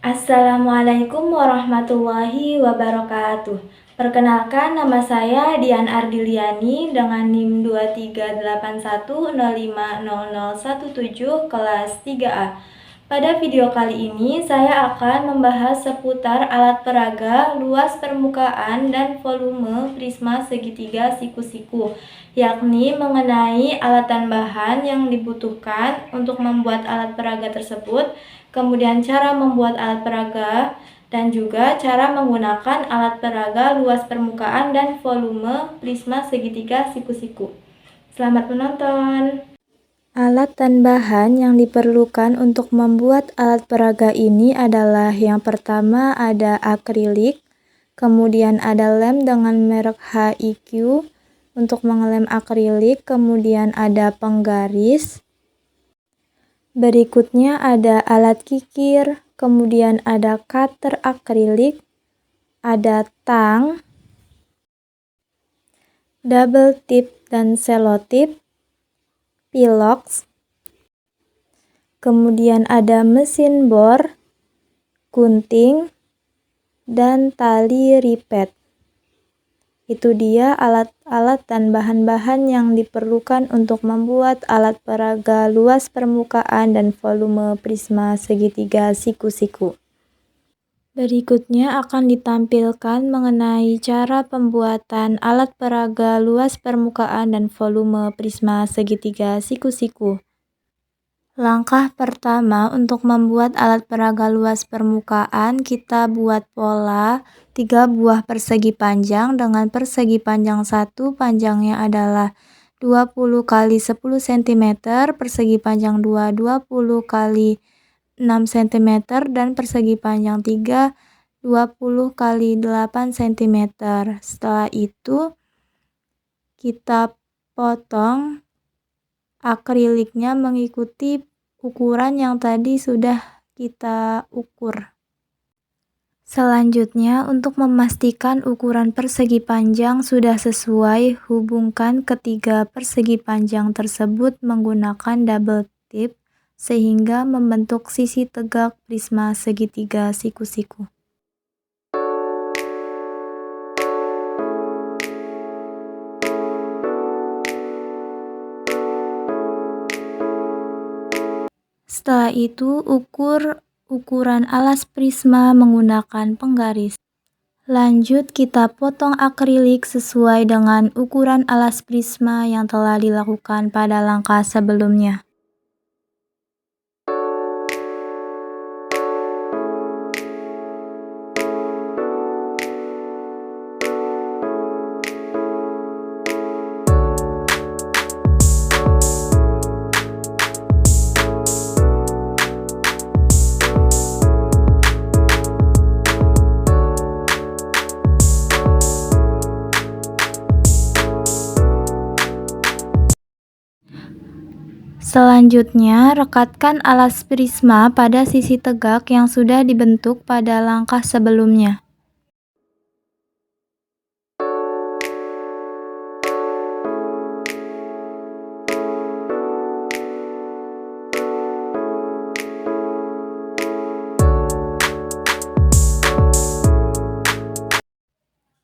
Assalamualaikum warahmatullahi wabarakatuh. Perkenalkan, nama saya Dian Ardiliani dengan NIM 2381050017 kelas 3A. Pada video kali ini saya akan membahas seputar alat peraga, luas permukaan, dan volume prisma segitiga siku-siku, yakni mengenai alat dan bahan yang dibutuhkan untuk membuat alat peraga tersebut, kemudian cara membuat alat peraga, dan juga cara menggunakan alat peraga, luas permukaan, dan volume prisma segitiga siku-siku. Selamat menonton! Alat dan bahan yang diperlukan untuk membuat alat peraga ini adalah yang pertama ada akrilik, kemudian ada lem dengan merek HIQ untuk mengelem akrilik, kemudian ada penggaris. Berikutnya ada alat kikir, kemudian ada cutter akrilik, ada tang, double tip dan selotip, pilox, kemudian ada mesin bor, gunting, dan tali ripet. Itu dia alat-alat dan bahan-bahan yang diperlukan untuk membuat alat peraga, luas permukaan, dan volume prisma segitiga siku-siku. Berikutnya akan ditampilkan mengenai cara pembuatan alat peraga, luas permukaan, dan volume prisma segitiga siku-siku. Langkah pertama untuk membuat alat peraga luas permukaan, kita buat pola 3 buah persegi panjang dengan persegi panjang 1 panjangnya adalah 20 x 10 cm, persegi panjang 2 20 x 6 cm, dan persegi panjang 3 20 x 8 cm. Setelah itu kita potong akriliknya mengikuti ukuran yang tadi sudah kita ukur. Selanjutnya, untuk memastikan ukuran persegi panjang sudah sesuai, hubungkan ketiga persegi panjang tersebut menggunakan double tip sehingga membentuk sisi tegak prisma segitiga siku-siku. Setelah itu, ukur ukuran alas prisma menggunakan penggaris. Lanjut, kita potong akrilik sesuai dengan ukuran alas prisma yang telah dilakukan pada langkah sebelumnya. Selanjutnya, rekatkan alas prisma pada sisi tegak yang sudah dibentuk pada langkah sebelumnya.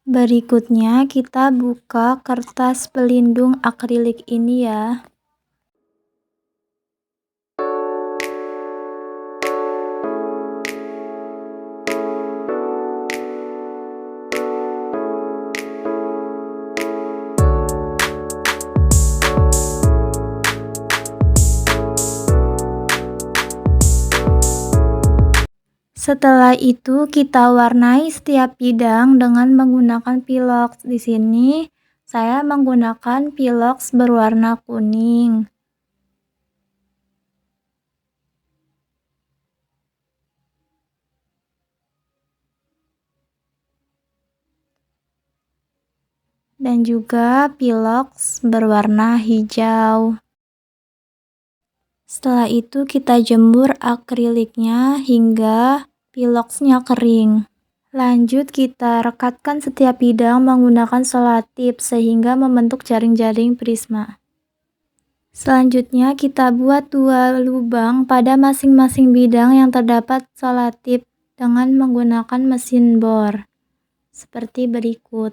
Berikutnya, kita buka kertas pelindung akrilik ini ya. Setelah itu kita warnai setiap bidang dengan menggunakan pilox. Di sini saya menggunakan pilox berwarna kuning. Dan juga pilox berwarna hijau. Setelah itu kita jemur akriliknya hingga piloxnya kering. Lanjut, kita rekatkan setiap bidang menggunakan selotip sehingga membentuk jaring-jaring prisma. Selanjutnya kita buat 2 lubang pada masing-masing bidang yang terdapat selotip dengan menggunakan mesin bor seperti berikut.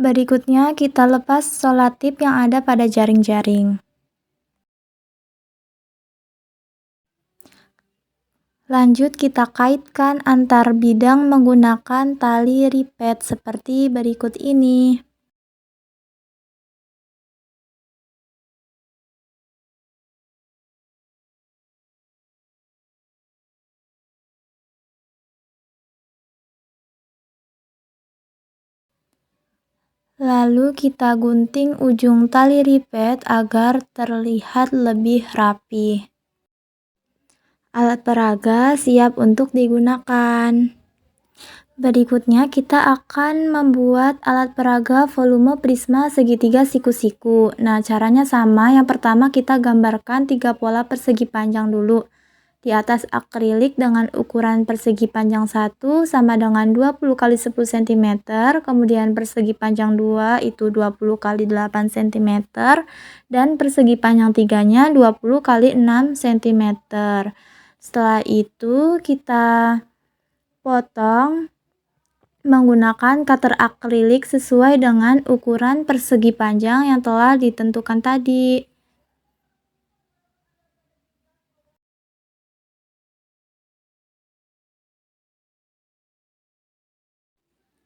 Berikutnya kita lepas solatip yang ada pada jaring-jaring. Lanjut kita kaitkan antar bidang menggunakan tali ripet seperti berikut ini. Lalu kita gunting ujung tali ripet agar terlihat lebih rapi. Alat peraga siap untuk digunakan. Berikutnya kita akan membuat alat peraga volume prisma segitiga siku-siku. Nah, caranya sama. Yang pertama kita gambarkan 3 pola persegi panjang dulu. Di atas akrilik dengan ukuran persegi panjang 1 sama dengan 20 x 10 cm, kemudian persegi panjang 2 itu 20 x 8 cm, dan persegi panjang 3-nya 20 x 6 cm. Setelah itu kita potong menggunakan cutter akrilik sesuai dengan ukuran persegi panjang yang telah ditentukan tadi.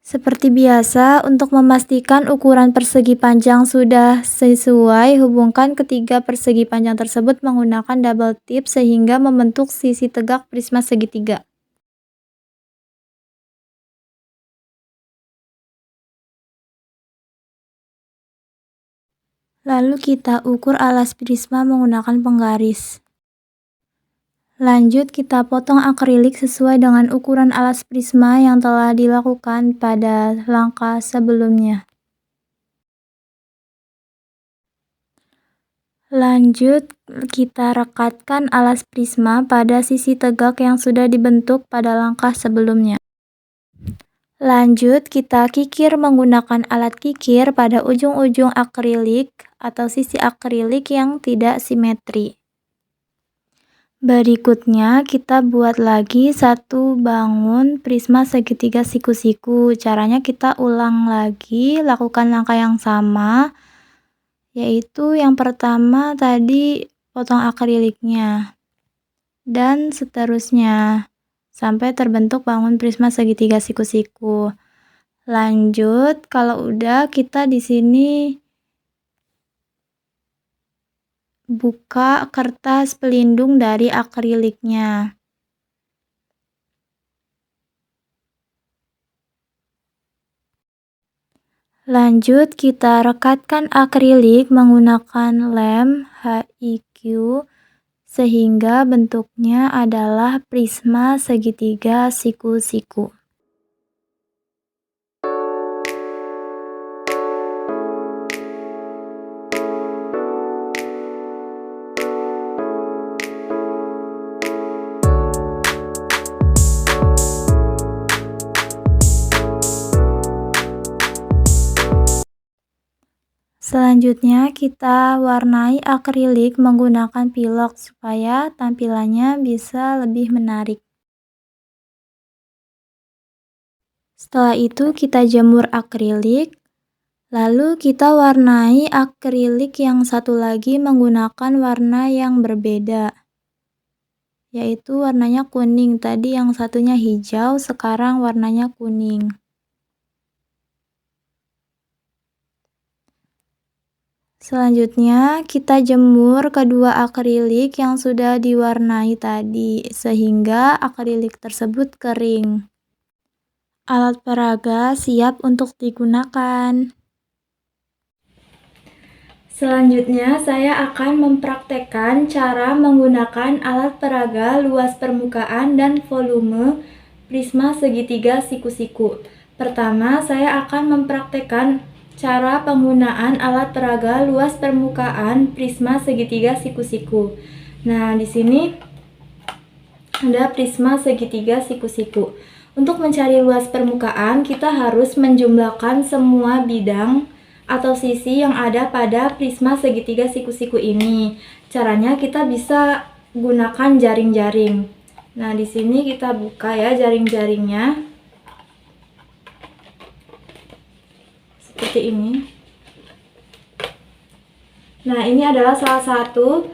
Seperti biasa, untuk memastikan ukuran persegi panjang sudah sesuai, hubungkan ketiga persegi panjang tersebut menggunakan double tip sehingga membentuk sisi tegak prisma segitiga. Lalu kita ukur alas prisma menggunakan penggaris. Lanjut kita potong akrilik sesuai dengan ukuran alas prisma yang telah dilakukan pada langkah sebelumnya. Lanjut kita rekatkan alas prisma pada sisi tegak yang sudah dibentuk pada langkah sebelumnya. Lanjut kita kikir menggunakan alat kikir pada ujung-ujung akrilik atau sisi akrilik yang tidak simetri. Berikutnya kita buat lagi satu bangun prisma segitiga siku-siku. Caranya kita ulang lagi, lakukan langkah yang sama, yaitu yang pertama tadi potong akriliknya dan seterusnya sampai terbentuk bangun prisma segitiga siku-siku. Lanjut, kalau udah kita di sini buka kertas pelindung dari akriliknya. Lanjut kita rekatkan akrilik menggunakan lem HIQ sehingga bentuknya adalah prisma segitiga siku-siku. Selanjutnya kita warnai akrilik menggunakan pilok supaya tampilannya bisa lebih menarik. Setelah itu kita jemur akrilik, lalu kita warnai akrilik yang satu lagi menggunakan warna yang berbeda, yaitu warnanya kuning. Tadi yang satunya hijau, sekarang warnanya kuning. Selanjutnya kita jemur kedua akrilik yang sudah diwarnai tadi sehingga akrilik tersebut kering. Alat peraga siap untuk digunakan. Selanjutnya saya akan mempraktekkan cara menggunakan alat peraga luas permukaan dan volume prisma segitiga siku-siku. Pertama, saya akan mempraktekkan cara penggunaan alat peraga luas permukaan prisma segitiga siku-siku. Nah, di sini ada prisma segitiga siku-siku. Untuk mencari luas permukaan, kita harus menjumlahkan semua bidang atau sisi yang ada pada prisma segitiga siku-siku ini. Caranya kita bisa gunakan jaring-jaring. Nah, di sini kita buka ya jaring-jaringnya. Seperti ini. Nah, ini adalah salah satu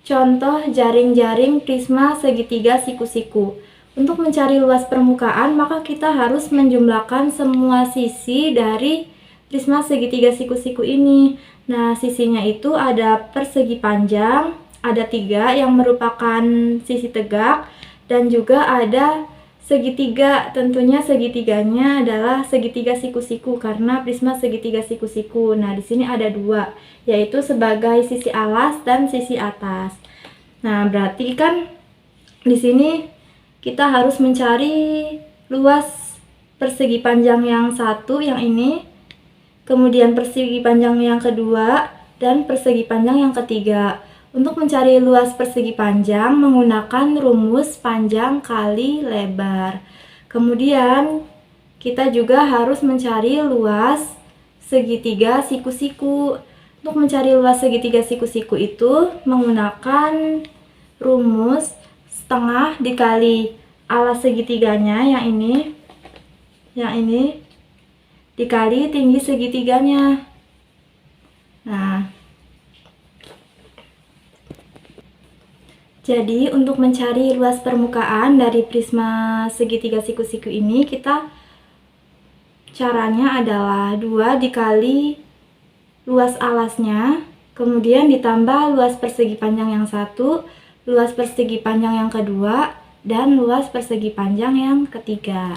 contoh jaring-jaring prisma segitiga siku-siku. Untuk mencari luas permukaan, maka kita harus menjumlahkan semua sisi dari prisma segitiga siku-siku ini. Nah, sisinya itu ada persegi panjang, ada 3 yang merupakan sisi tegak, dan juga ada segitiga. Tentunya segitiganya adalah segitiga siku-siku karena prisma segitiga siku-siku. Nah, di sini ada 2, yaitu sebagai sisi alas dan sisi atas. Nah, berarti kan di sini kita harus mencari luas persegi panjang yang satu, yang ini, kemudian persegi panjang yang kedua, dan persegi panjang yang ketiga. Untuk mencari luas persegi panjang menggunakan rumus panjang kali lebar. Kemudian kita juga harus mencari luas segitiga siku-siku. Untuk mencari luas segitiga siku-siku itu menggunakan rumus setengah dikali alas segitiganya yang ini dikali tinggi segitiganya. Nah, jadi untuk mencari luas permukaan dari prisma segitiga siku-siku ini, caranya adalah 2 dikali luas alasnya, kemudian ditambah luas persegi panjang yang satu, luas persegi panjang yang kedua, dan luas persegi panjang yang ketiga.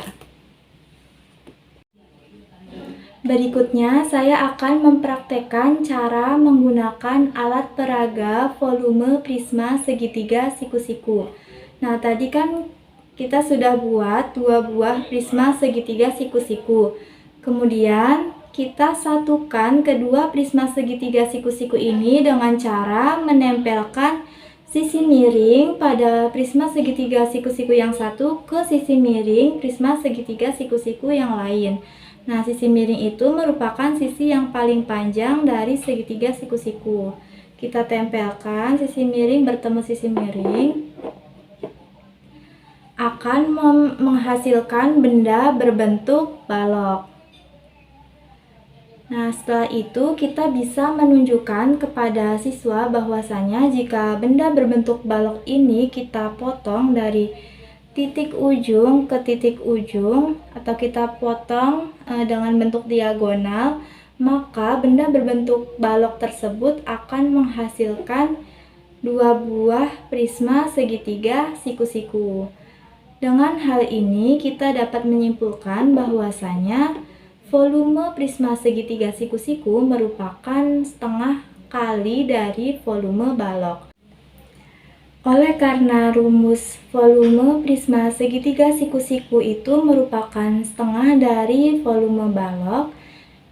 Berikutnya, saya akan mempraktekkan cara menggunakan alat peraga volume prisma segitiga siku-siku. Nah, tadi kan kita sudah buat 2 buah prisma segitiga siku-siku. Kemudian, kita satukan kedua prisma segitiga siku-siku ini dengan cara menempelkan sisi miring pada prisma segitiga siku-siku yang satu ke sisi miring prisma segitiga siku-siku yang lain. Nah, sisi miring itu merupakan sisi yang paling panjang dari segitiga siku-siku. Kita tempelkan sisi miring bertemu sisi miring, akan menghasilkan benda berbentuk balok. Nah, setelah itu kita bisa menunjukkan kepada siswa bahwasanya jika benda berbentuk balok ini kita potong dari titik ujung ke titik ujung, atau kita potong dengan bentuk diagonal, maka benda berbentuk balok tersebut akan menghasilkan 2 buah prisma segitiga siku-siku. Dengan hal ini kita dapat menyimpulkan bahwasanya volume prisma segitiga siku-siku merupakan setengah kali dari volume balok. Oleh karena rumus volume prisma segitiga siku-siku itu merupakan setengah dari volume balok,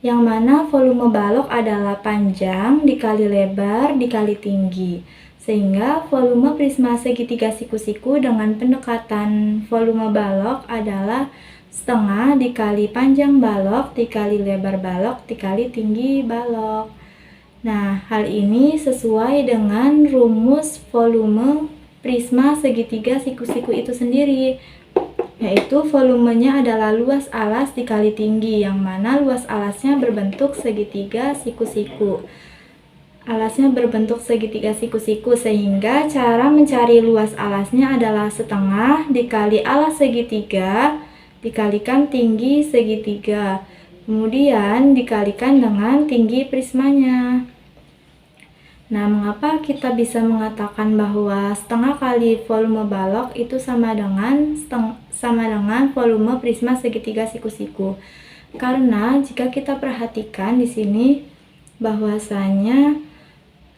yang mana volume balok adalah panjang dikali lebar dikali tinggi. Sehingga volume prisma segitiga siku-siku dengan pendekatan volume balok adalah setengah dikali panjang balok dikali lebar balok dikali tinggi balok. Nah, hal ini sesuai dengan rumus volume prisma segitiga siku-siku itu sendiri, yaitu volumenya adalah luas alas dikali tinggi, yang mana luas alasnya berbentuk segitiga siku-siku. Alasnya berbentuk segitiga siku-siku, sehingga cara mencari luas alasnya adalah setengah dikali alas segitiga dikalikan tinggi segitiga, kemudian dikalikan dengan tinggi prismanya. Nah, mengapa kita bisa mengatakan bahwa setengah kali volume balok itu sama dengan volume prisma segitiga siku-siku? Karena jika kita perhatikan di sini bahwasanya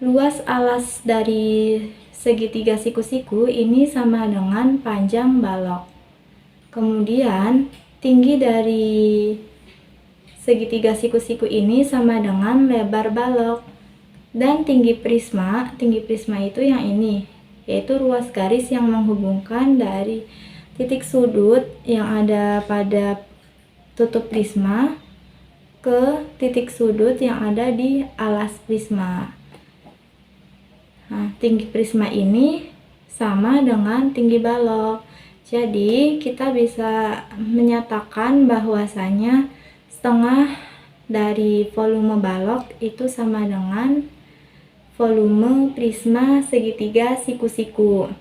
luas alas dari segitiga siku-siku ini sama dengan panjang balok. Kemudian tinggi dari segitiga siku-siku ini sama dengan lebar balok. Dan tinggi prisma itu yang ini, yaitu ruas garis yang menghubungkan dari titik sudut yang ada pada tutup prisma ke titik sudut yang ada di alas prisma. Nah, tinggi prisma ini sama dengan tinggi balok. Jadi, kita bisa menyatakan bahwasanya setengah dari volume balok itu sama dengan volume prisma segitiga siku-siku.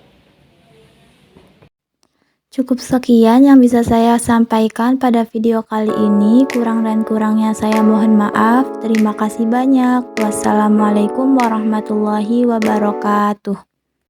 Cukup sekian yang bisa saya sampaikan pada video kali ini. Kurang dan kurangnya saya mohon maaf. Terima kasih banyak. Wassalamualaikum warahmatullahi wabarakatuh.